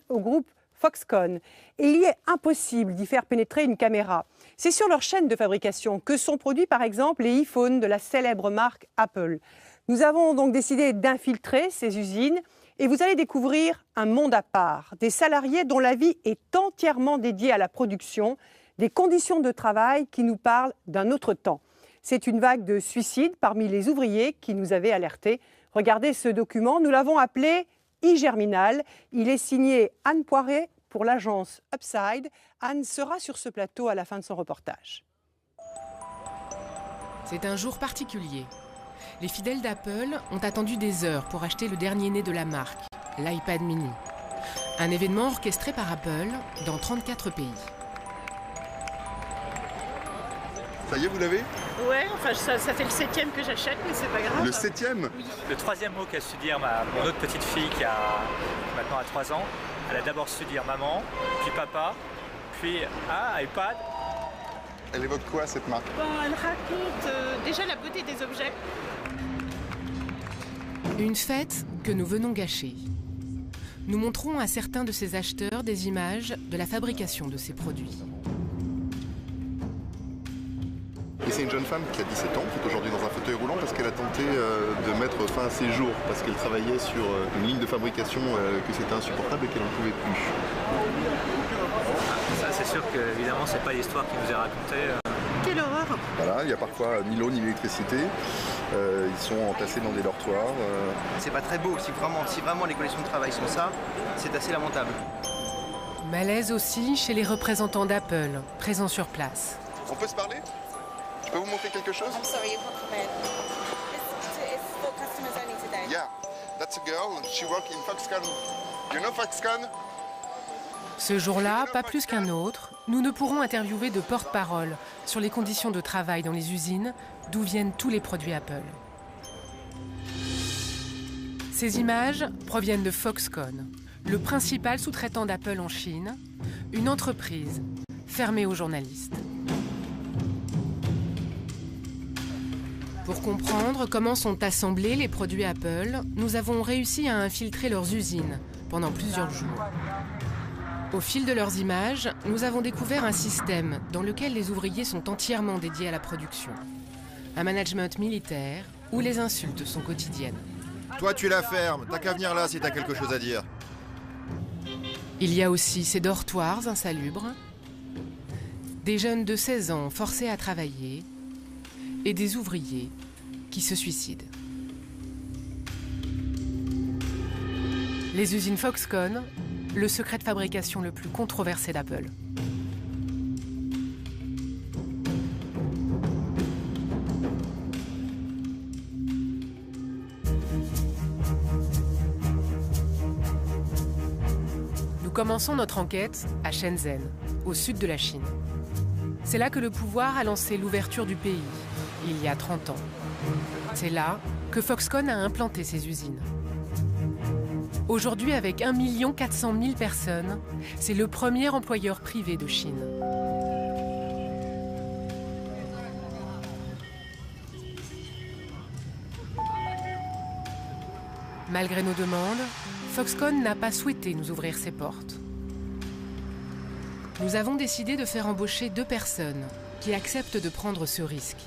au groupe Foxconn. Et il y est impossible d'y faire pénétrer une caméra. C'est sur leur chaîne de fabrication que sont produits par exemple les iPhones de la célèbre marque Apple. Nous avons donc décidé d'infiltrer ces usines et vous allez découvrir un monde à part, des salariés dont la vie est entièrement dédiée à la production, des conditions de travail qui nous parlent d'un autre temps. C'est une vague de suicides parmi les ouvriers qui nous avaient alertés. Regardez ce document, nous l'avons appelé iGerminal. Il est signé Anne Poiré pour l'agence Upside. Anne sera sur ce plateau à la fin de son reportage. C'est un jour particulier. Les fidèles d'Apple ont attendu des heures pour acheter le dernier né de la marque, l'iPad mini. Un événement orchestré par Apple dans 34 pays. Ça y est, vous l'avez? Ouais, enfin ça fait le 7e que j'achète, mais c'est pas grave. Le 7e? Oui. Le 3e mot qu'a su dire mon autre petite fille qui a maintenant à 3 ans, elle a d'abord su dire maman, puis papa, puis iPad. Elle évoque quoi cette marque? Elle raconte déjà la beauté des objets. Une fête que nous venons gâcher. Nous montrons à certains de ces acheteurs des images de la fabrication de ces produits. Et c'est une jeune femme qui a 17 ans, qui est aujourd'hui dans un fauteuil roulant parce qu'elle a tenté de mettre fin à ses jours, parce qu'elle travaillait sur une ligne de fabrication que c'était insupportable et qu'elle n'en pouvait plus. Ça, c'est sûr que évidemment c'est pas l'histoire qui nous est racontée. Quelle horreur! Voilà, il n'y a parfois ni l'eau ni l'électricité. Ils sont entassés dans des dortoirs. C'est pas très beau. Si vraiment les conditions de travail sont ça, c'est assez lamentable. Malaise aussi chez les représentants d'Apple, présents sur place. On peut se parler? Je peux vous montrer quelque chose? I'm sorry, you've not come in. It's for customers only today. Yeah, that's a girl. She works in Foxconn. You know Foxconn? Ce jour-là, pas plus qu'un autre, nous ne pourrons interviewer de porte-parole sur les conditions de travail dans les usines d'où viennent tous les produits Apple. Ces images proviennent de Foxconn, le principal sous-traitant d'Apple en Chine, une entreprise fermée aux journalistes. Pour comprendre comment sont assemblés les produits Apple, nous avons réussi à infiltrer leurs usines pendant plusieurs jours. Au fil de leurs images, nous avons découvert un système dans lequel les ouvriers sont entièrement dédiés à la production. Un management militaire où les insultes sont quotidiennes. Toi, tu la fermes. T'as qu'à venir là si t'as quelque chose à dire. Il y a aussi ces dortoirs insalubres, des jeunes de 16 ans forcés à travailler et des ouvriers qui se suicident. Les usines Foxconn, le secret de fabrication le plus controversé d'Apple. Nous commençons notre enquête à Shenzhen, au sud de la Chine. C'est là que le pouvoir a lancé l'ouverture du pays, il y a 30 ans. C'est là que Foxconn a implanté ses usines. Aujourd'hui, avec 1 400 000 personnes, c'est le premier employeur privé de Chine. Malgré nos demandes, Foxconn n'a pas souhaité nous ouvrir ses portes. Nous avons décidé de faire embaucher 2 personnes qui acceptent de prendre ce risque,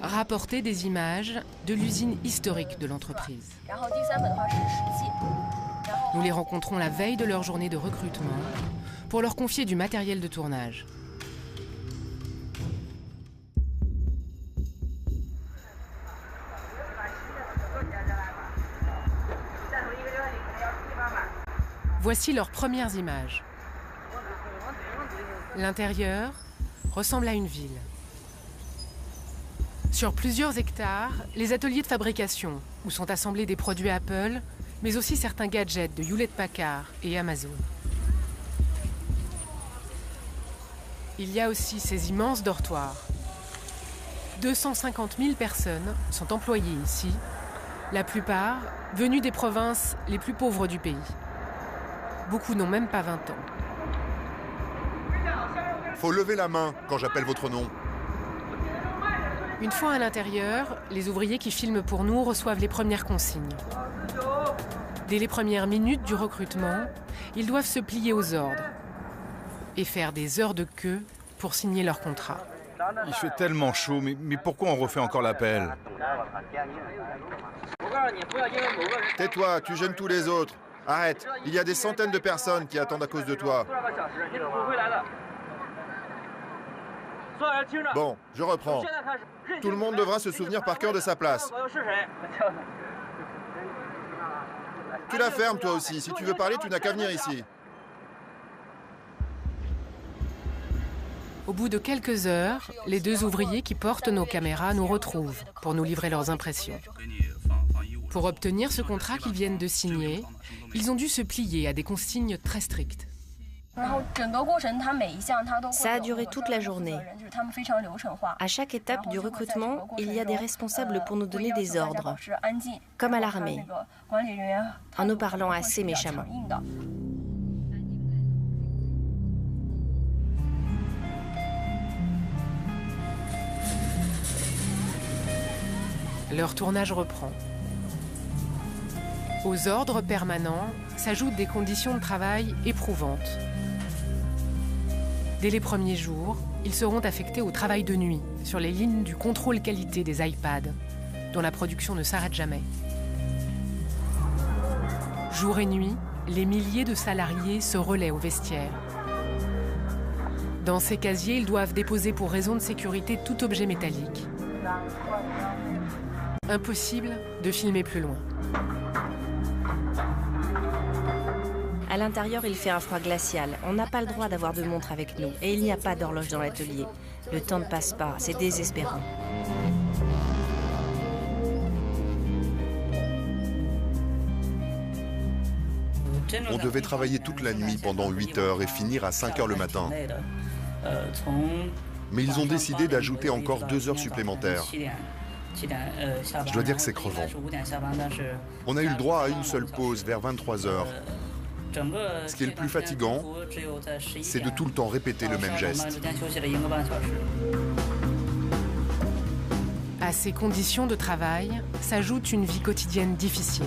rapporter des images de l'usine historique de l'entreprise. Nous les rencontrons la veille de leur journée de recrutement pour leur confier du matériel de tournage. Voici leurs premières images. L'intérieur ressemble à une ville. Sur plusieurs hectares, les ateliers de fabrication, où sont assemblés des produits Apple, mais aussi certains gadgets de Hewlett-Packard et Amazon. Il y a aussi ces immenses dortoirs. 250 000 personnes sont employées ici, la plupart venues des provinces les plus pauvres du pays. Beaucoup n'ont même pas 20 ans. Faut lever la main quand j'appelle votre nom. Une fois à l'intérieur, les ouvriers qui filment pour nous reçoivent les premières consignes. Dès les premières minutes du recrutement, ils doivent se plier aux ordres et faire des heures de queue pour signer leur contrat. Il fait tellement chaud, mais pourquoi on refait encore l'appel? Tais-toi, tu gênes tous les autres. Arrête, il y a des centaines de personnes qui attendent à cause de toi. Bon, je reprends. Tout le monde devra se souvenir par cœur de sa place. Tu la fermes toi aussi. Si tu veux parler, tu n'as qu'à venir ici. Au bout de quelques heures, les deux ouvriers qui portent nos caméras nous retrouvent pour nous livrer leurs impressions. Pour obtenir ce contrat qu'ils viennent de signer, ils ont dû se plier à des consignes très strictes. Ça a duré toute la journée. À chaque étape du recrutement, il y a des responsables pour nous donner des ordres, comme à l'armée, en nous parlant assez méchamment. Leur tournage reprend. Aux ordres permanents s'ajoutent des conditions de travail éprouvantes. Dès les premiers jours, ils seront affectés au travail de nuit, sur les lignes du contrôle qualité des iPads, dont la production ne s'arrête jamais. Jour et nuit, les milliers de salariés se relaient au vestiaire. Dans ces casiers, ils doivent déposer pour raison de sécurité tout objet métallique. Impossible de filmer plus loin. À l'intérieur, il fait un froid glacial. On n'a pas le droit d'avoir de montre avec nous. Et il n'y a pas d'horloge dans l'atelier. Le temps ne passe pas, c'est désespérant. On devait travailler toute la nuit pendant 8 heures et finir à 5 heures le matin. Mais ils ont décidé d'ajouter encore 2 heures supplémentaires. Je dois dire que c'est crevant. On a eu le droit à une seule pause vers 23 heures. Ce qui est le plus fatigant, c'est de tout le temps répéter le même geste. À ces conditions de travail s'ajoute une vie quotidienne difficile.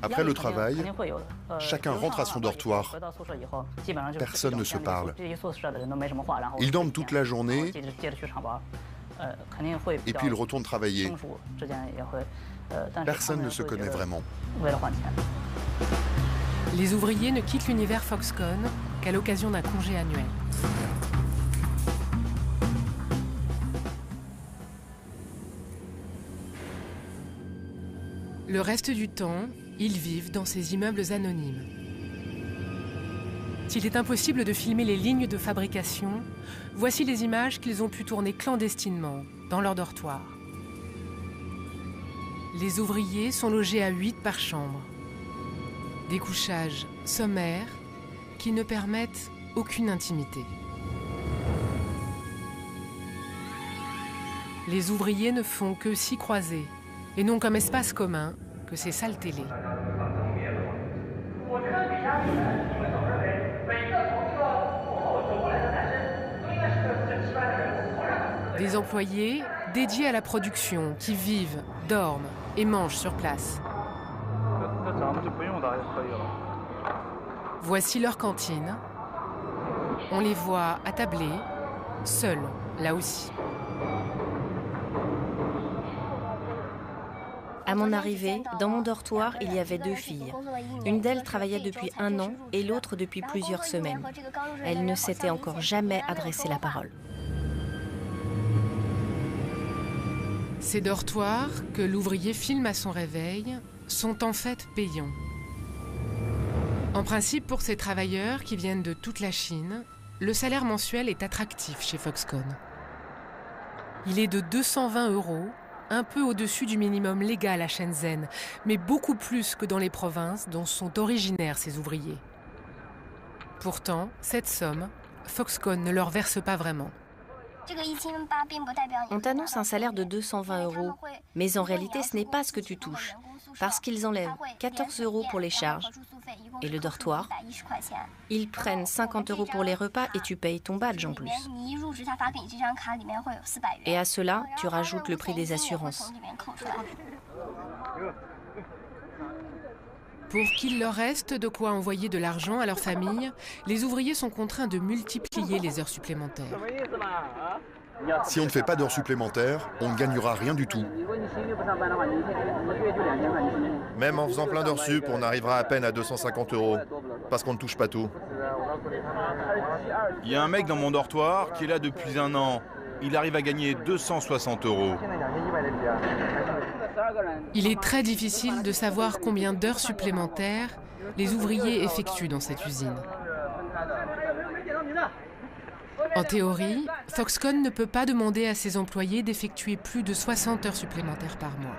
Après le travail, chacun rentre à son dortoir. Personne ne se parle. Ils dorment toute la journée et puis ils retournent travailler. Personne ne se connaît vraiment. Les ouvriers ne quittent l'univers Foxconn qu'à l'occasion d'un congé annuel. Le reste du temps, ils vivent dans ces immeubles anonymes. S'il est impossible de filmer les lignes de fabrication, voici les images qu'ils ont pu tourner clandestinement dans leur dortoir. Les ouvriers sont logés à 8 par chambre. Des couchages sommaires qui ne permettent aucune intimité. Les ouvriers ne font que s'y croiser et n'ont comme espace commun que ces salles télé. Des employés dédiés à la production qui vivent, dorment et mangent sur place. Voici leur cantine. On les voit attablés, seuls, là aussi. À mon arrivée, dans mon dortoir, il y avait 2 filles. Une d'elles travaillait depuis 1 an et l'autre depuis plusieurs semaines. Elle ne s'était encore jamais adressé la parole. Ces dortoirs, que l'ouvrier filme à son réveil, sont en fait payants. En principe, pour ces travailleurs qui viennent de toute la Chine, le salaire mensuel est attractif chez Foxconn. Il est de 220 €, un peu au-dessus du minimum légal à Shenzhen, mais beaucoup plus que dans les provinces dont sont originaires ces ouvriers. Pourtant, cette somme, Foxconn ne leur verse pas vraiment. On t'annonce un salaire de 220 €, mais en réalité ce n'est pas ce que tu touches, parce qu'ils enlèvent 14 € pour les charges et le dortoir. Ils prennent 50 € pour les repas et tu payes ton badge en plus. Et à cela, tu rajoutes le prix des assurances. Pour qu'il leur reste de quoi envoyer de l'argent à leur famille, les ouvriers sont contraints de multiplier les heures supplémentaires. Si on ne fait pas d'heures supplémentaires, on ne gagnera rien du tout. Même en faisant plein d'heures sup, on arrivera à peine à 250 €, parce qu'on ne touche pas tout. Il y a un mec dans mon dortoir qui est là depuis 1 an. Il arrive à gagner 260 €. Il est très difficile de savoir combien d'heures supplémentaires les ouvriers effectuent dans cette usine. En théorie, Foxconn ne peut pas demander à ses employés d'effectuer plus de 60 heures supplémentaires par mois.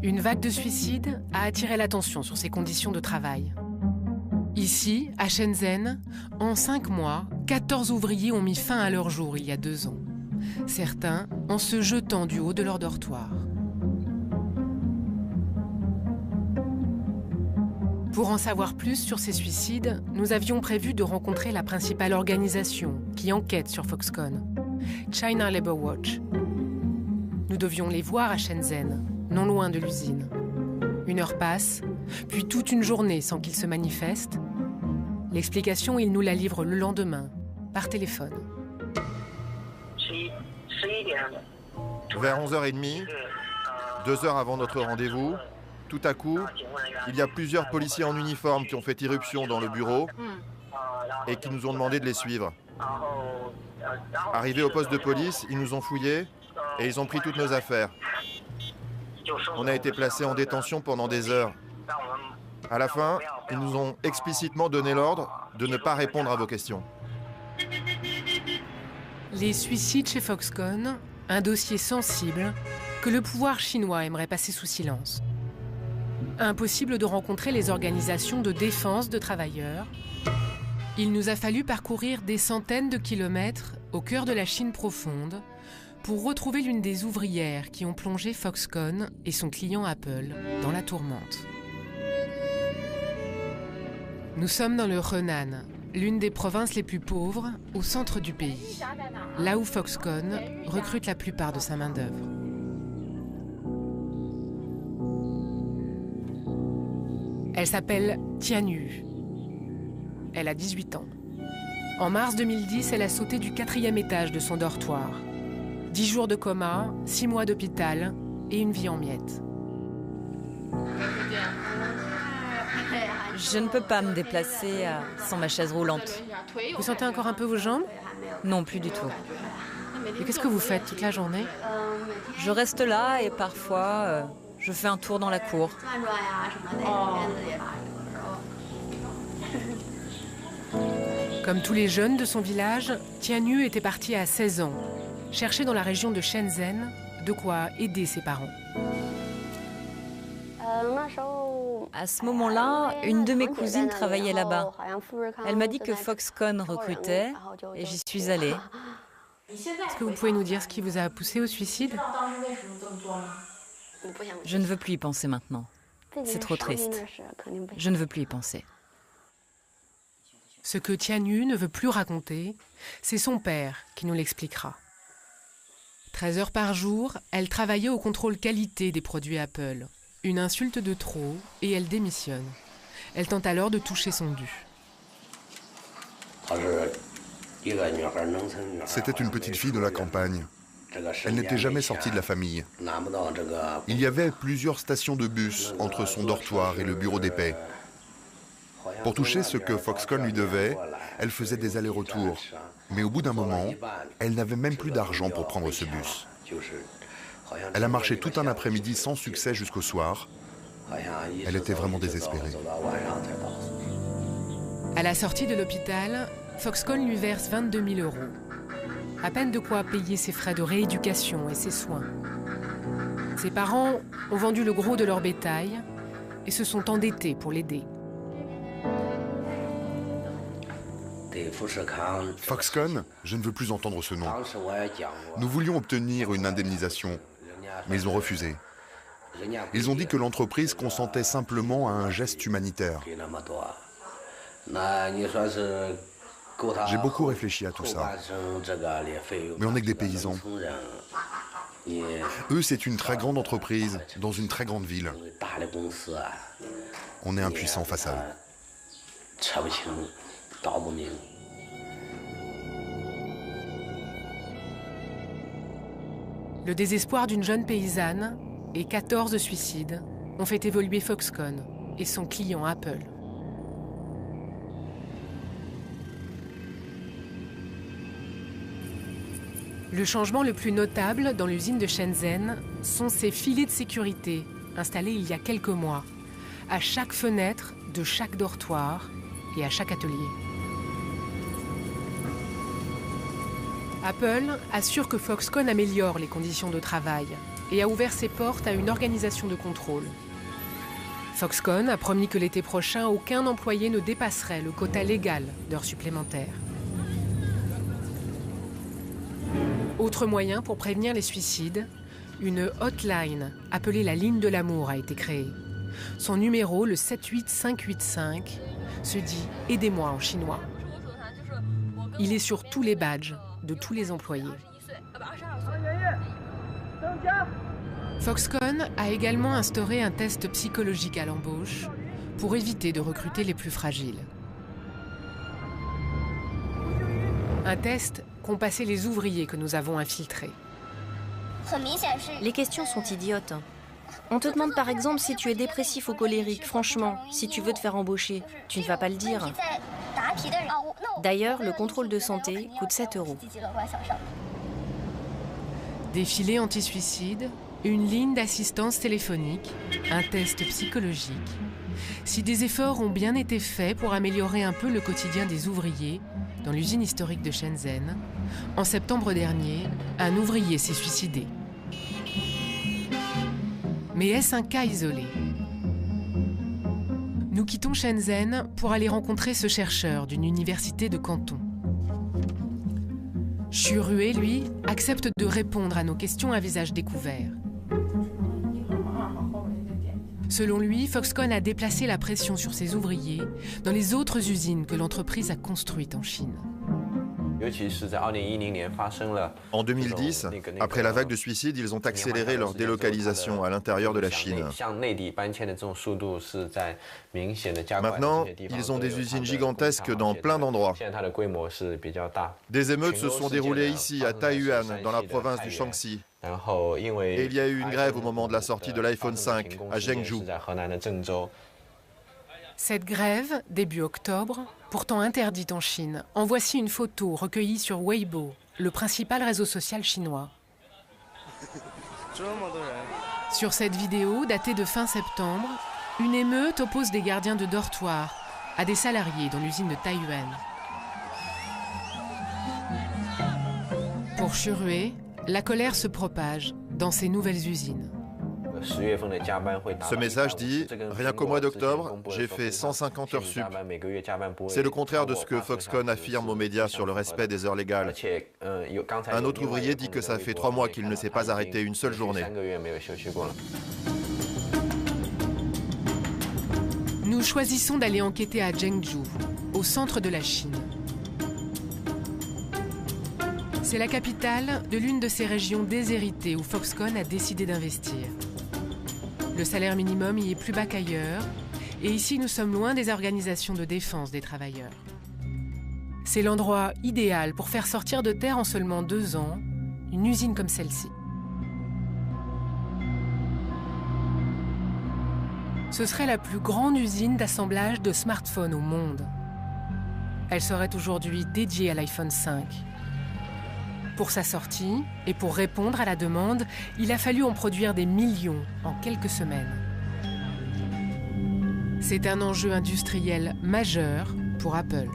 Une vague de suicides a attiré l'attention sur ces conditions de travail. Ici, à Shenzhen, en 5 mois, 14 ouvriers ont mis fin à leur jour il y a 2 ans. Certains en se jetant du haut de leur dortoir. Pour en savoir plus sur ces suicides, nous avions prévu de rencontrer la principale organisation qui enquête sur Foxconn, China Labour Watch. Nous devions les voir à Shenzhen, non loin de l'usine. 1 heure passe, puis toute une journée sans qu'ils se manifestent. L'explication, ils nous la livrent le lendemain, par téléphone. Vers 11h30, 2 heures avant notre rendez-vous, tout à coup, il y a plusieurs policiers en uniforme qui ont fait irruption dans le bureau et qui nous ont demandé de les suivre. Arrivés au poste de police, ils nous ont fouillés et ils ont pris toutes nos affaires. On a été placés en détention pendant des heures. À la fin, ils nous ont explicitement donné l'ordre de ne pas répondre à vos questions. Les suicides chez Foxconn, un dossier sensible que le pouvoir chinois aimerait passer sous silence. Impossible de rencontrer les organisations de défense de travailleurs. Il nous a fallu parcourir des centaines de kilomètres au cœur de la Chine profonde pour retrouver l'une des ouvrières qui ont plongé Foxconn et son client Apple dans la tourmente. Nous sommes dans le Henan, l'une des provinces les plus pauvres au centre du pays, là où Foxconn recrute la plupart de sa main-d'œuvre. Elle s'appelle Tianyu. Elle a 18 ans. En mars 2010, elle a sauté du 4e étage de son dortoir. 10 jours de coma, 6 mois d'hôpital et une vie en miettes. Je ne peux pas me déplacer sans ma chaise roulante. Vous sentez encore un peu vos jambes? Non, plus du tout. Et qu'est-ce que vous faites toute la journée? Je reste là et parfois, je fais un tour dans la cour. Comme tous les jeunes de son village, Tianyu était partie à 16 ans, chercher dans la région de Shenzhen de quoi aider ses parents. À ce moment-là, une de mes cousines travaillait là-bas. Elle m'a dit que Foxconn recrutait et j'y suis allée. Est-ce que vous pouvez nous dire ce qui vous a poussé au suicide? Je ne veux plus y penser maintenant. C'est trop triste. Je ne veux plus y penser. Ce que Tianyu ne veut plus raconter, c'est son père qui nous l'expliquera. 13 heures par jour, elle travaillait au contrôle qualité des produits Apple. Une insulte de trop et elle démissionne. Elle tente alors de toucher son dû. C'était une petite fille de la campagne. Elle n'était jamais sortie de la famille. Il y avait plusieurs stations de bus entre son dortoir et le bureau des paix. Pour toucher ce que Foxconn lui devait, elle faisait des allers-retours. Mais au bout d'un moment, elle n'avait même plus d'argent pour prendre ce bus. Elle a marché tout un après-midi sans succès jusqu'au soir. Elle était vraiment désespérée. À la sortie de l'hôpital, Foxconn lui verse 22 000 €. À peine de quoi payer ses frais de rééducation et ses soins. Ses parents ont vendu le gros de leur bétail et se sont endettés pour l'aider. Foxconn, je ne veux plus entendre ce nom. Nous voulions obtenir une indemnisation, mais ils ont refusé. Ils ont dit que l'entreprise consentait simplement à un geste humanitaire. J'ai beaucoup réfléchi à tout ça. Mais on n'est que des paysans. Eux, c'est une très grande entreprise, dans une très grande ville. On est impuissants face à eux. Le désespoir d'une jeune paysanne et 14 suicides ont fait évoluer Foxconn et son client Apple. Le changement le plus notable dans l'usine de Shenzhen sont ces filets de sécurité installés il y a quelques mois, à chaque fenêtre de chaque dortoir et à chaque atelier. Apple assure que Foxconn améliore les conditions de travail et a ouvert ses portes à une organisation de contrôle. Foxconn a promis que l'été prochain, aucun employé ne dépasserait le quota légal d'heures supplémentaires. Autre moyen pour prévenir les suicides, une hotline appelée la ligne de l'amour a été créée. Son numéro, le 78585, se dit « Aidez-moi » en chinois. Il est sur tous les badges de tous les employés. Foxconn a également instauré un test psychologique à l'embauche pour éviter de recruter les plus fragiles. Un test qu'ont passé les ouvriers que nous avons infiltrés. Les questions sont idiotes. On te demande par exemple si tu es dépressif ou colérique. Franchement, si tu veux te faire embaucher, tu ne vas pas le dire. D'ailleurs, le contrôle de santé coûte 7 €. Des filets anti-suicide, une ligne d'assistance téléphonique, un test psychologique. Si des efforts ont bien été faits pour améliorer un peu le quotidien des ouvriers dans l'usine historique de Shenzhen, en septembre dernier, un ouvrier s'est suicidé. Mais est-ce un cas isolé? Nous quittons Shenzhen pour aller rencontrer ce chercheur d'une université de Canton. Xu Rui, lui, accepte de répondre à nos questions à visage découvert. Selon lui, Foxconn a déplacé la pression sur ses ouvriers dans les autres usines que l'entreprise a construites en Chine. En 2010, après la vague de suicides, ils ont accéléré leur délocalisation à l'intérieur de la Chine. Maintenant, ils ont des usines gigantesques dans plein d'endroits. Des émeutes se sont déroulées ici, à Taiyuan, dans la province du Shaanxi. Et il y a eu une grève au moment de la sortie de l'iPhone 5 à Zhengzhou. Cette grève, début octobre, pourtant interdite en Chine, en voici une photo recueillie sur Weibo, le principal réseau social chinois. Sur cette vidéo, datée de fin septembre, une émeute oppose des gardiens de dortoir à des salariés dans l'usine de Taiyuan. Pour Xu Rui, la colère se propage dans ces nouvelles usines. Ce message dit « Rien qu'au mois d'octobre, j'ai fait 150 heures sup ». C'est le contraire de ce que Foxconn affirme aux médias sur le respect des heures légales. Un autre ouvrier dit que ça fait 3 mois qu'il ne s'est pas arrêté une seule journée. Nous choisissons d'aller enquêter à Zhengzhou, au centre de la Chine. C'est la capitale de l'une de ces régions déshéritées où Foxconn a décidé d'investir. Le salaire minimum y est plus bas qu'ailleurs, et ici nous sommes loin des organisations de défense des travailleurs. C'est l'endroit idéal pour faire sortir de terre en seulement 2 ans une usine comme celle-ci. Ce serait la plus grande usine d'assemblage de smartphones au monde. Elle serait aujourd'hui dédiée à l'iPhone 5. Pour sa sortie, et pour répondre à la demande, il a fallu en produire des millions en quelques semaines. C'est un enjeu industriel majeur pour Apple.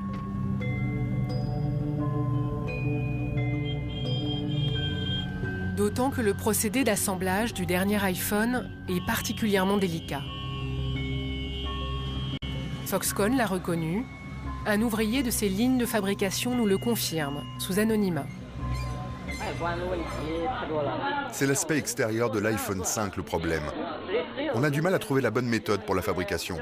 D'autant que le procédé d'assemblage du dernier iPhone est particulièrement délicat. Foxconn l'a reconnu, un ouvrier de ses lignes de fabrication nous le confirme, sous anonymat. C'est l'aspect extérieur de l'iPhone 5 le problème. On a du mal à trouver la bonne méthode pour la fabrication.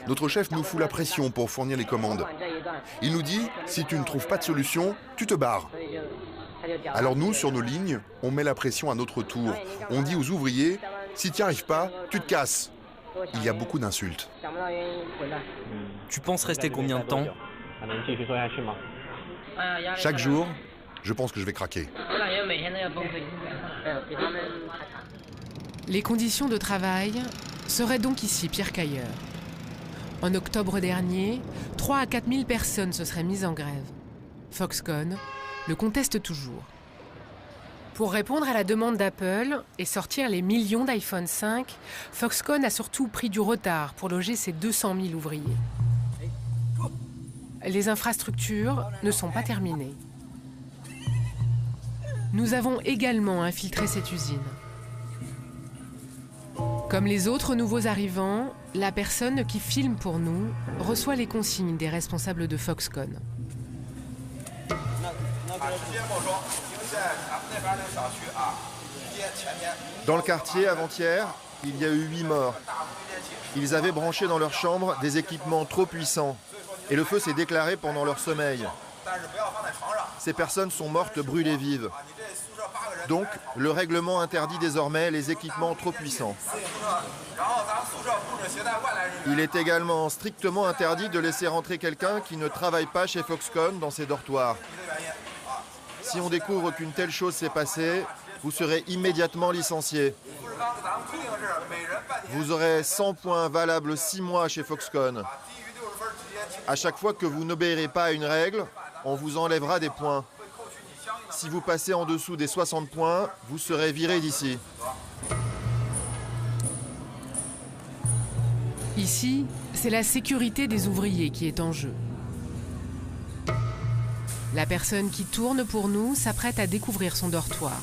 Notre chef nous fout la pression pour fournir les commandes. Il nous dit, si tu ne trouves pas de solution, tu te barres. Alors nous, sur nos lignes, on met la pression à notre tour. On dit aux ouvriers, si tu n'y arrives pas, tu te casses. Il y a beaucoup d'insultes. Tu penses rester combien de temps? Chaque jour, je pense que je vais craquer. Les conditions de travail seraient donc ici pires qu'ailleurs. En octobre dernier, 3 à 4 000 personnes se seraient mises en grève. Foxconn le conteste toujours. Pour répondre à la demande d'Apple et sortir les millions d'iPhone 5, Foxconn a surtout pris du retard pour loger ses 200 000 ouvriers. Les infrastructures ne sont pas terminées. Nous avons également infiltré cette usine. Comme les autres nouveaux arrivants, la personne qui filme pour nous reçoit les consignes des responsables de Foxconn. Dans le quartier, avant-hier, il y a eu 8 morts. Ils avaient branché dans leur chambre des équipements trop puissants et le feu s'est déclaré pendant leur sommeil. Ces personnes sont mortes brûlées vives. Donc, le règlement interdit désormais les équipements trop puissants. Il est également strictement interdit de laisser rentrer quelqu'un qui ne travaille pas chez Foxconn dans ses dortoirs. Si on découvre qu'une telle chose s'est passée, vous serez immédiatement licencié. Vous aurez 100 points valables 6 mois chez Foxconn. À chaque fois que vous n'obéirez pas à une règle, on vous enlèvera des points. Si vous passez en dessous des 60 points, vous serez viré d'ici. Ici, c'est la sécurité des ouvriers qui est en jeu. La personne qui tourne pour nous s'apprête à découvrir son dortoir.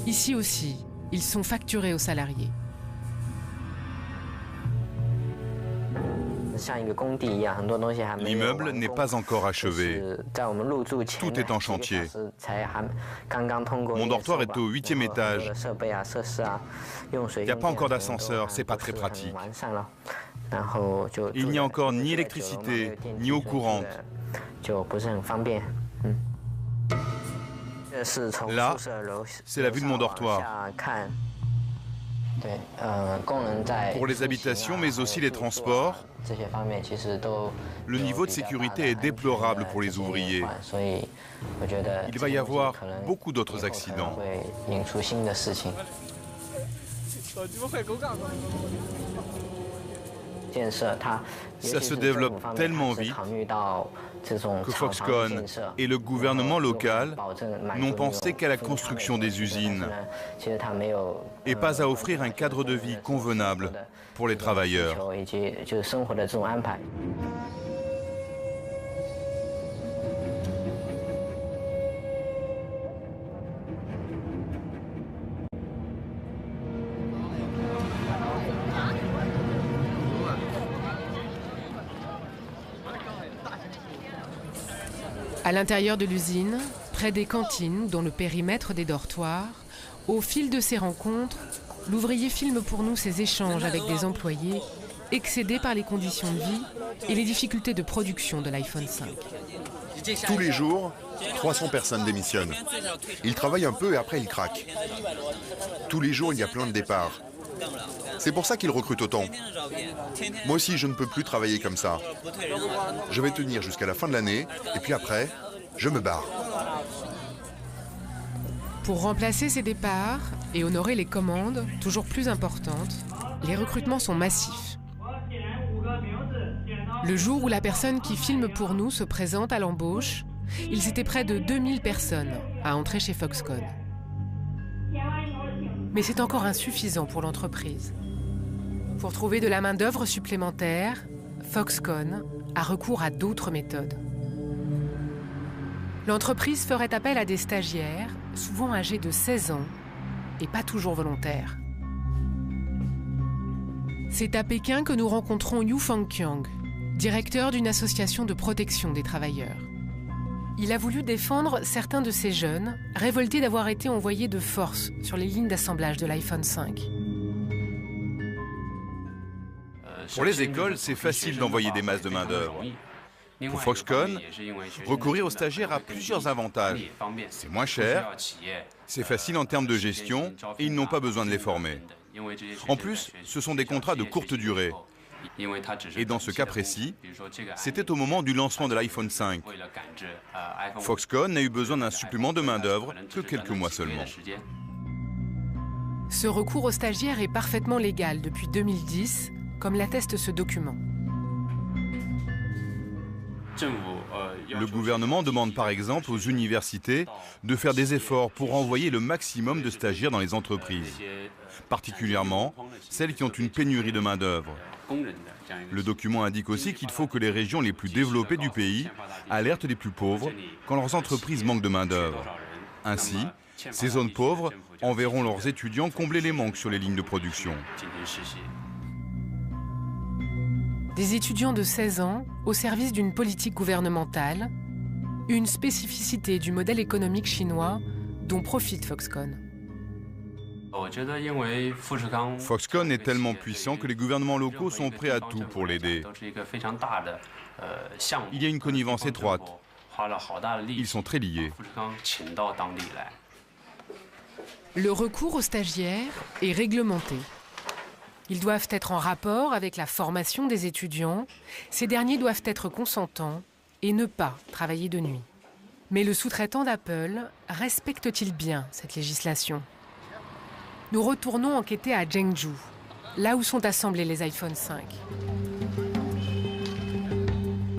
Ici aussi, ils sont facturés aux salariés. L'immeuble n'est pas encore achevé. Tout est en chantier. Mon dortoir est au 8e étage. Il n'y a pas encore d'ascenseur, c'est pas très pratique. Il n'y a encore ni électricité, ni eau courante. Là, c'est la vue de mon dortoir. Pour les habitations, mais aussi les transports, le niveau de sécurité est déplorable pour les ouvriers. Il va y avoir beaucoup d'autres accidents. Ça se développe tellement vite que Foxconn et le gouvernement local n'ont pensé qu'à la construction des usines et pas à offrir un cadre de vie convenable pour les travailleurs. À l'intérieur de l'usine, près des cantines, dont le périmètre des dortoirs, au fil de ces rencontres, l'ouvrier filme pour nous ses échanges avec des employés excédés par les conditions de vie et les difficultés de production de l'iPhone 5. Tous les jours, 300 personnes démissionnent. Ils travaillent un peu et après ils craquent. Tous les jours, il y a plein de départs. C'est pour ça qu'ils recrutent autant. Moi aussi, je ne peux plus travailler comme ça. Je vais tenir jusqu'à la fin de l'année, et puis après, je me barre. Pour remplacer ces départs et honorer les commandes, toujours plus importantes, les recrutements sont massifs. Le jour où la personne qui filme pour nous se présente à l'embauche, ils étaient près de 2000 personnes à entrer chez Foxconn. Mais c'est encore insuffisant pour l'entreprise. Pour trouver de la main-d'œuvre supplémentaire, Foxconn a recours à d'autres méthodes. L'entreprise ferait appel à des stagiaires, souvent âgés de 16 ans, et pas toujours volontaires. C'est à Pékin que nous rencontrons Yu Fangqiang, directeur d'une association de protection des travailleurs. Il a voulu défendre certains de ces jeunes, révoltés d'avoir été envoyés de force sur les lignes d'assemblage de l'iPhone 5. Pour les écoles, c'est facile d'envoyer des masses de main-d'œuvre. Pour Foxconn, recourir aux stagiaires a plusieurs avantages. C'est moins cher, c'est facile en termes de gestion et ils n'ont pas besoin de les former. En plus, ce sont des contrats de courte durée. Et dans ce cas précis, c'était au moment du lancement de l'iPhone 5. Foxconn n'a eu besoin d'un supplément de main-d'œuvre que quelques mois seulement. Ce recours aux stagiaires est parfaitement légal depuis 2010, comme l'atteste ce document. Le gouvernement demande par exemple aux universités de faire des efforts pour envoyer le maximum de stagiaires dans les entreprises, particulièrement celles qui ont une pénurie de main-d'œuvre. Le document indique aussi qu'il faut que les régions les plus développées du pays alertent les plus pauvres quand leurs entreprises manquent de main-d'œuvre. Ainsi, ces zones pauvres enverront leurs étudiants combler les manques sur les lignes de production. Des étudiants de 16 ans au service d'une politique gouvernementale, une spécificité du modèle économique chinois dont profite Foxconn. Foxconn est tellement puissant que les gouvernements locaux sont prêts à tout pour l'aider. Il y a une connivence étroite. Ils sont très liés. Le recours aux stagiaires est réglementé. Ils doivent être en rapport avec la formation des étudiants. Ces derniers doivent être consentants et ne pas travailler de nuit. Mais le sous-traitant d'Apple respecte-t-il bien cette législation ? Nous retournons enquêter à Zhengzhou, là où sont assemblés les iPhone 5.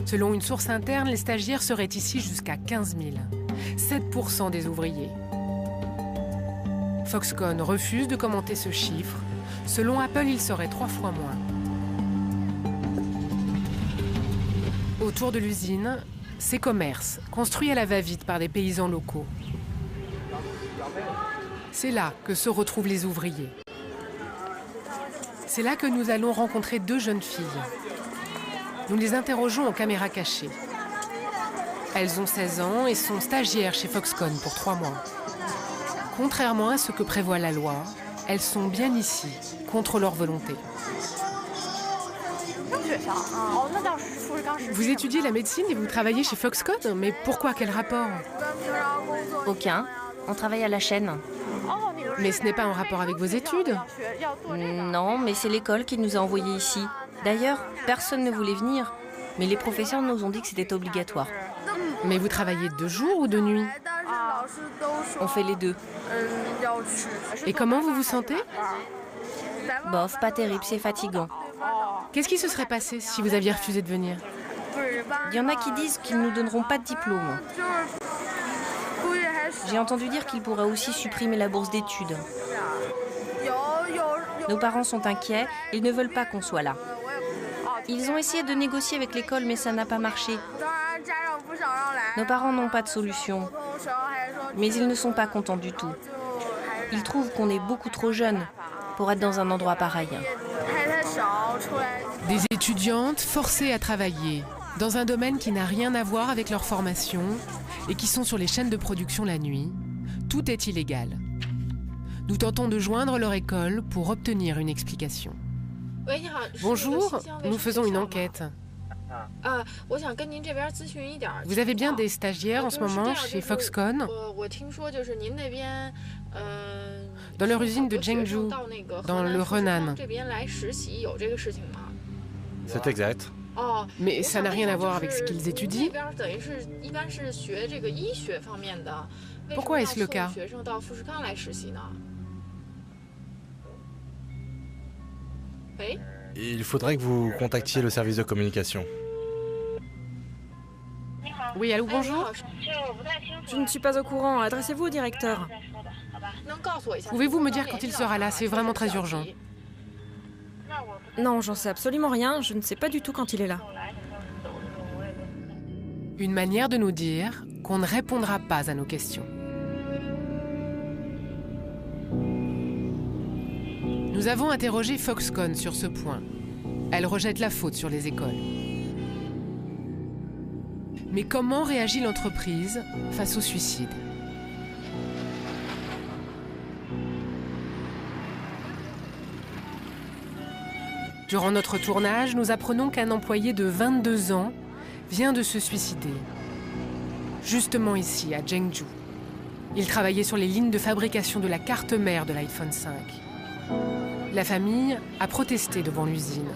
Selon une source interne, les stagiaires seraient ici jusqu'à 15 000, 7% des ouvriers. Foxconn refuse de commenter ce chiffre. Selon Apple, il serait 3 fois moins. Autour de l'usine, ces commerces, construits à la va-vite par des paysans locaux. C'est là que se retrouvent les ouvriers. C'est là que nous allons rencontrer 2 jeunes filles. Nous les interrogeons en caméra cachée. Elles ont 16 ans et sont stagiaires chez Foxconn pour 3 mois. Contrairement à ce que prévoit la loi, elles sont bien ici, contre leur volonté. Vous étudiez la médecine et vous travaillez chez Foxconn, mais pourquoi? Quel rapport? Aucun. On travaille à la chaîne. Mais ce n'est pas en rapport avec vos études? Non, mais c'est l'école qui nous a envoyés ici. D'ailleurs, personne ne voulait venir, mais les professeurs nous ont dit que c'était obligatoire. Mais vous travaillez de jour ou de nuit? On fait les deux. Et comment vous vous sentez? Bof, pas terrible, c'est fatigant. Qu'est-ce qui se serait passé si vous aviez refusé de venir? Il y en a qui disent qu'ils ne nous donneront pas de diplôme. J'ai entendu dire qu'ils pourraient aussi supprimer la bourse d'études. Nos parents sont inquiets, ils ne veulent pas qu'on soit là. Ils ont essayé de négocier avec l'école, mais ça n'a pas marché. Nos parents n'ont pas de solution. Mais ils ne sont pas contents du tout. Ils trouvent qu'on est beaucoup trop jeunes pour être dans un endroit pareil. Des étudiantes forcées à travailler dans un domaine qui n'a rien à voir avec leur formation et qui sont sur les chaînes de production la nuit. Tout est illégal. Nous tentons de joindre leur école pour obtenir une explication. Bonjour, nous faisons une enquête. Vous avez bien des stagiaires en ce moment chez Foxconn? Dans leur usine de Zhengzhou, dans le Henan. C'est exact. Mais ça n'a rien à voir avec ce qu'ils étudient. Pourquoi est-ce le cas? Il faudrait que vous contactiez le service de communication. Oui, allô, bonjour. Je ne suis pas au courant. Adressez-vous au directeur. Pouvez-vous me dire quand il sera là? C'est vraiment très urgent. Non, j'en sais absolument rien. Je ne sais pas du tout quand il est là. Une manière de nous dire qu'on ne répondra pas à nos questions. Nous avons interrogé Foxconn sur ce point. Elle rejette la faute sur les écoles. Mais comment réagit l'entreprise face au suicide? Durant notre tournage, nous apprenons qu'un employé de 22 ans vient de se suicider. Justement ici, à Zhengzhou. Il travaillait sur les lignes de fabrication de la carte mère de l'iPhone 5. La famille a protesté devant l'usine.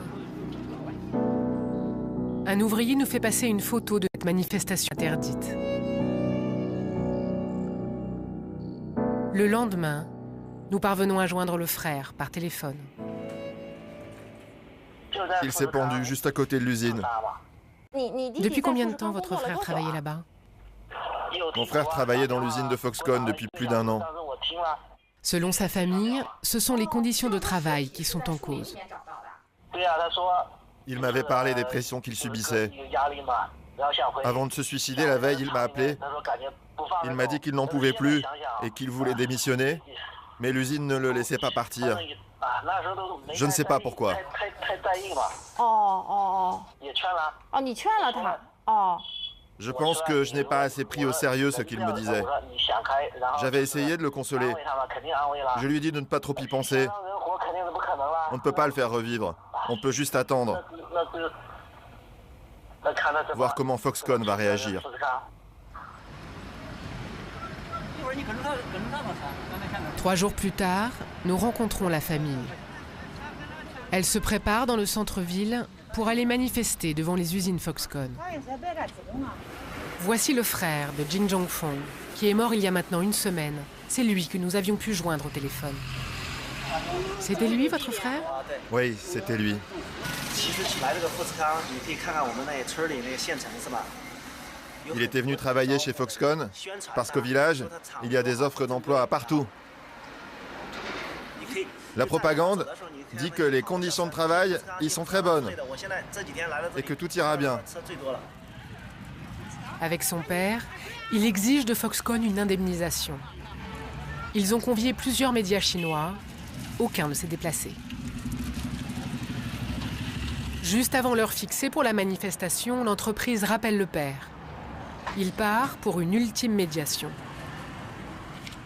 Un ouvrier nous fait passer une photo de cette manifestation interdite. Le lendemain, nous parvenons à joindre le frère par téléphone. Il s'est pendu juste à côté de l'usine. Depuis combien de temps votre frère travaillait là-bas? Mon frère travaillait dans l'usine de Foxconn depuis plus d'1 an. Selon sa famille, ce sont les conditions de travail qui sont en cause. Il m'avait parlé des pressions qu'il subissait. Avant de se suicider la veille, il m'a appelé. Il m'a dit qu'il n'en pouvait plus et qu'il voulait démissionner, mais l'usine ne le laissait pas partir. Je ne sais pas pourquoi. Je pense que je n'ai pas assez pris au sérieux ce qu'il me disait. J'avais essayé de le consoler. Je lui ai dit de ne pas trop y penser. On ne peut pas le faire revivre. On peut juste attendre. Voir comment Foxconn va réagir. Trois jours plus tard, nous rencontrons la famille. Elle se prépare dans le centre-ville pour aller manifester devant les usines Foxconn. Voici le frère de Jin Zhongfeng, qui est mort il y a maintenant 1 semaine. C'est lui que nous avions pu joindre au téléphone. C'était lui, votre frère? Oui, c'était lui. Il était venu travailler chez Foxconn parce qu'au village, il y a des offres d'emploi partout. La propagande dit que les conditions de travail y sont très bonnes et que tout ira bien. Avec son père, il exige de Foxconn une indemnisation. Ils ont convié plusieurs médias chinois. Aucun ne s'est déplacé. Juste avant l'heure fixée pour la manifestation, l'entreprise rappelle le père. Il part pour une ultime médiation.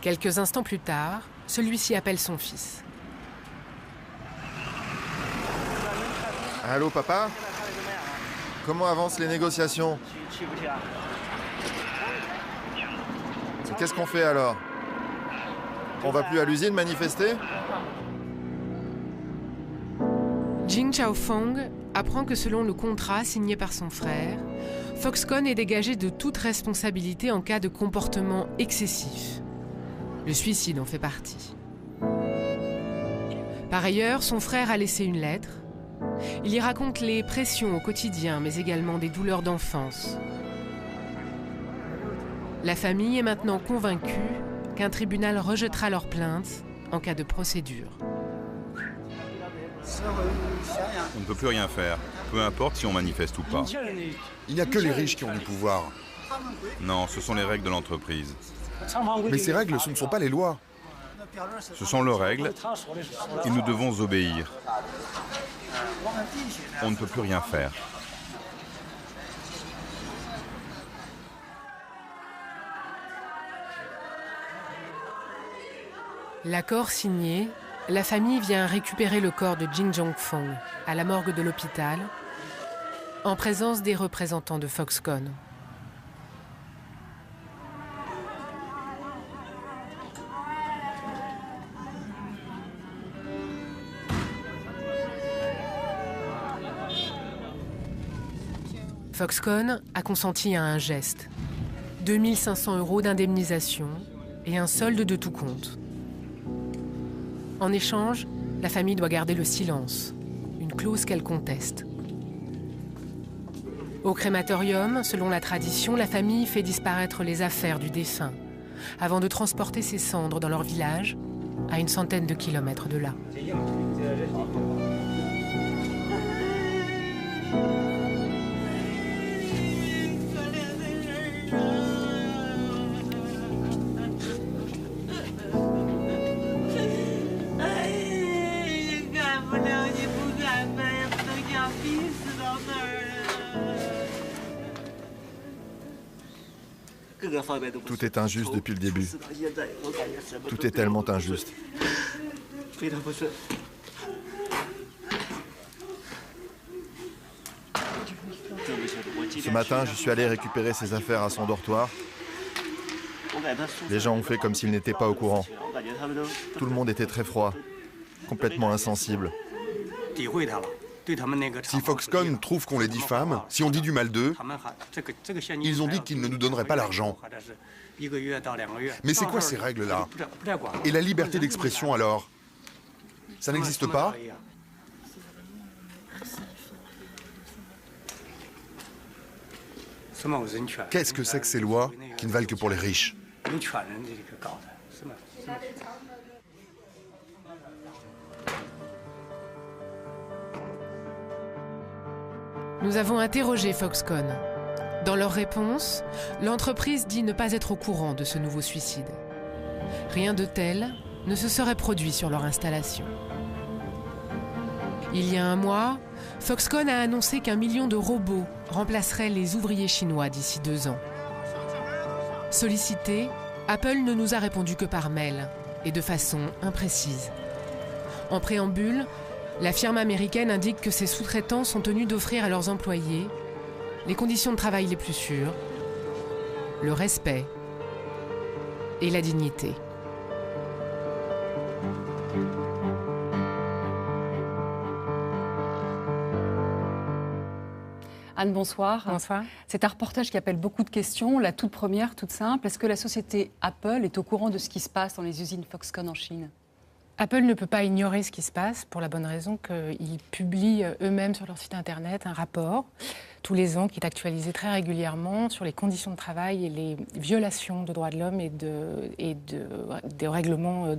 Quelques instants plus tard, celui-ci appelle son fils. Allô, papa? Comment avancent les négociations? Et qu'est-ce qu'on fait alors? On va plus à l'usine manifester? Jing Chaofeng apprend que selon le contrat signé par son frère, Foxconn est dégagé de toute responsabilité en cas de comportement excessif. Le suicide en fait partie. Par ailleurs, son frère a laissé une lettre. Il y raconte les pressions au quotidien, mais également des douleurs d'enfance. La famille est maintenant convaincue qu'un tribunal rejettera leur plainte en cas de procédure. On ne peut plus rien faire, peu importe si on manifeste ou pas. Il n'y a que les riches qui ont du pouvoir. Non, ce sont les règles de l'entreprise. Mais ces règles, ce ne sont pas les lois. Ce sont leurs règles et nous devons obéir. On ne peut plus rien faire. L'accord signé, la famille vient récupérer le corps de Jin Zhongfeng à la morgue de l'hôpital, en présence des représentants de Foxconn. Foxconn a consenti à un geste. 2 500 € d'indemnisation et un solde de tout compte. En échange, la famille doit garder le silence, une clause qu'elle conteste. Au crématorium, selon la tradition, la famille fait disparaître les affaires du défunt avant de transporter ses cendres dans leur village, à une centaine de kilomètres de là. Tout est injuste depuis le début. Tout est tellement injuste. Ce matin, je suis allé récupérer ses affaires à son dortoir. Les gens ont fait comme s'ils n'étaient pas au courant. Tout le monde était très froid, complètement insensible. Si Foxconn trouve qu'on les diffame, si on dit du mal d'eux, ils ont dit qu'ils ne nous donneraient pas l'argent. Mais c'est quoi ces règles-là? Et la liberté d'expression alors? Ça n'existe pas? Qu'est-ce que c'est que ces lois qui ne valent que pour les riches? Nous avons interrogé Foxconn. Dans leur réponse, l'entreprise dit ne pas être au courant de ce nouveau suicide. Rien de tel ne se serait produit sur leur installation. Il y a un mois, Foxconn a annoncé qu'1 million de robots remplaceraient les ouvriers chinois d'ici 2 ans. Sollicité, Apple ne nous a répondu que par mail et de façon imprécise. En préambule, la firme américaine indique que ses sous-traitants sont tenus d'offrir à leurs employés les conditions de travail les plus sûres, le respect et la dignité. Anne, bonsoir. Bonsoir. C'est un reportage qui appelle beaucoup de questions. La toute première, toute simple, est-ce que la société Apple est au courant de ce qui se passe dans les usines Foxconn en Chine ? Apple ne peut pas ignorer ce qui se passe pour la bonne raison qu'ils publient eux-mêmes sur leur site internet un rapport tous les ans qui est actualisé très régulièrement sur les conditions de travail et les violations de droits de l'homme et des règlements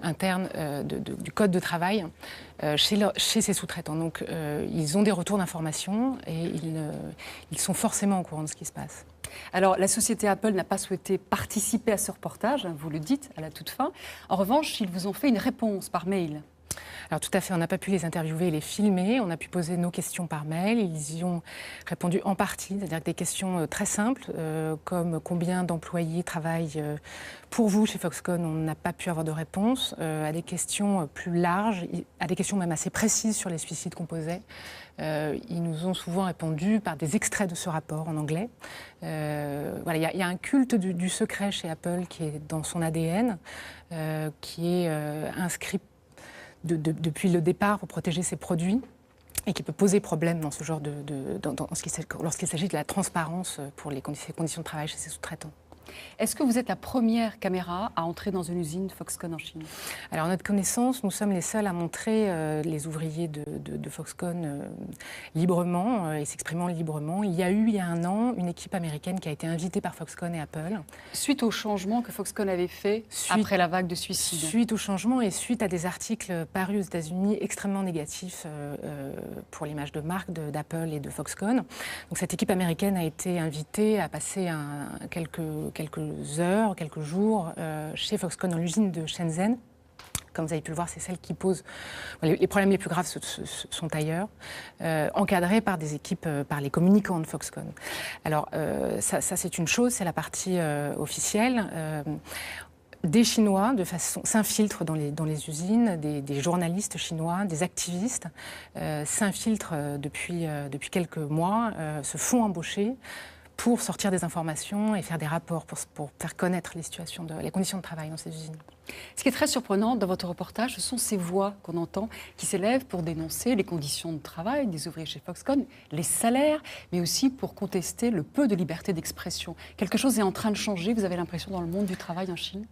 internes du code de travail chez ces sous-traitants. Donc ils ont des retours d'informations et ils sont forcément au courant de ce qui se passe. Alors, la société Apple n'a pas souhaité participer à ce reportage, vous le dites à la toute fin. En revanche, ils vous ont fait une réponse par mail. Alors tout à fait, on n'a pas pu les interviewer et les filmer, on a pu poser nos questions par mail, ils y ont répondu en partie, c'est-à-dire des questions très simples, comme combien d'employés travaillent pour vous chez Foxconn, on n'a pas pu avoir de réponse, à des questions plus larges, à des questions même assez précises sur les suicides qu'on posait. Ils nous ont souvent répondu par des extraits de ce rapport en anglais. Voilà, il y a un culte du secret chez Apple qui est dans son ADN, qui est inscrit depuis le départ pour protéger ses produits et qui peut poser problème dans ce genre lorsqu'il s'agit de la transparence pour les conditions de travail chez ses sous-traitants. Est-ce que vous êtes la première caméra à entrer dans une usine Foxconn en Chine ? Alors, à notre connaissance, nous sommes les seuls à montrer les ouvriers de Foxconn librement et s'exprimant librement. Il y a un an, une équipe américaine qui a été invitée par Foxconn et Apple. Suite au changement que Foxconn avait fait après la vague de suicides. Suite au changement et suite à des articles parus aux États-Unis extrêmement négatifs pour l'image de marque d'Apple et de Foxconn. Donc, cette équipe américaine a été invitée à passer quelques heures, quelques jours chez Foxconn dans l'usine de Shenzhen. Comme vous avez pu le voir, c'est celle qui pose... Les problèmes les plus graves sont ailleurs, encadrés par des équipes, par les communicants de Foxconn. Alors, ça c'est une chose, c'est la partie officielle. Des Chinois s'infiltrent dans les usines, des journalistes chinois, des activistes s'infiltrent depuis quelques mois, se font embaucher pour sortir des informations et faire des rapports, pour faire connaître les conditions de travail dans ces usines. Ce qui est très surprenant dans votre reportage, ce sont ces voix qu'on entend qui s'élèvent pour dénoncer les conditions de travail des ouvriers chez Foxconn, les salaires, mais aussi pour contester le peu de liberté d'expression. Quelque chose est en train de changer, vous avez l'impression, dans le monde du travail en Chine ?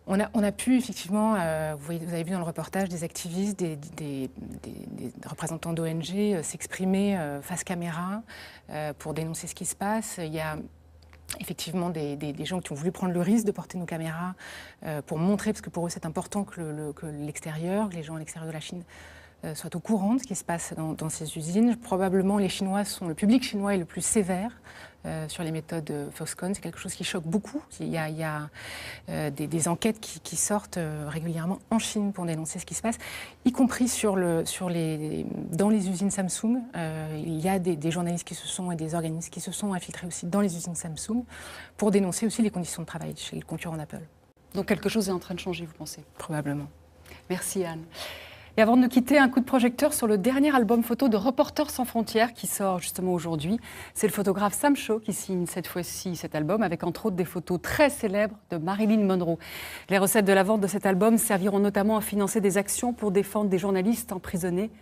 On a pu effectivement, vous avez vu dans le reportage, des activistes, des représentants d'ONG s'exprimer face caméra pour dénoncer ce qui se passe. Il y a effectivement des gens qui ont voulu prendre le risque de porter nos caméras pour montrer, parce que pour eux c'est important que l'extérieur, que les gens à l'extérieur de la Chine soient au courant de ce qui se passe dans ces usines. Probablement le public chinois est le plus sévère sur les méthodes Foxconn. C'est quelque chose qui choque beaucoup. Il y a des enquêtes qui sortent régulièrement en Chine pour dénoncer ce qui se passe, y compris dans les usines Samsung. Il y a des journalistes et des organismes qui se sont infiltrés aussi dans les usines Samsung pour dénoncer aussi les conditions de travail chez le concurrent d'Apple. Donc quelque chose est en train de changer, vous pensez ? Probablement. Merci Anne. Et avant de nous quitter, un coup de projecteur sur le dernier album photo de Reporters sans frontières qui sort justement aujourd'hui. C'est le photographe Sam Shaw qui signe cette fois-ci cet album avec entre autres des photos très célèbres de Marilyn Monroe. Les recettes de la vente de cet album serviront notamment à financer des actions pour défendre des journalistes emprisonnés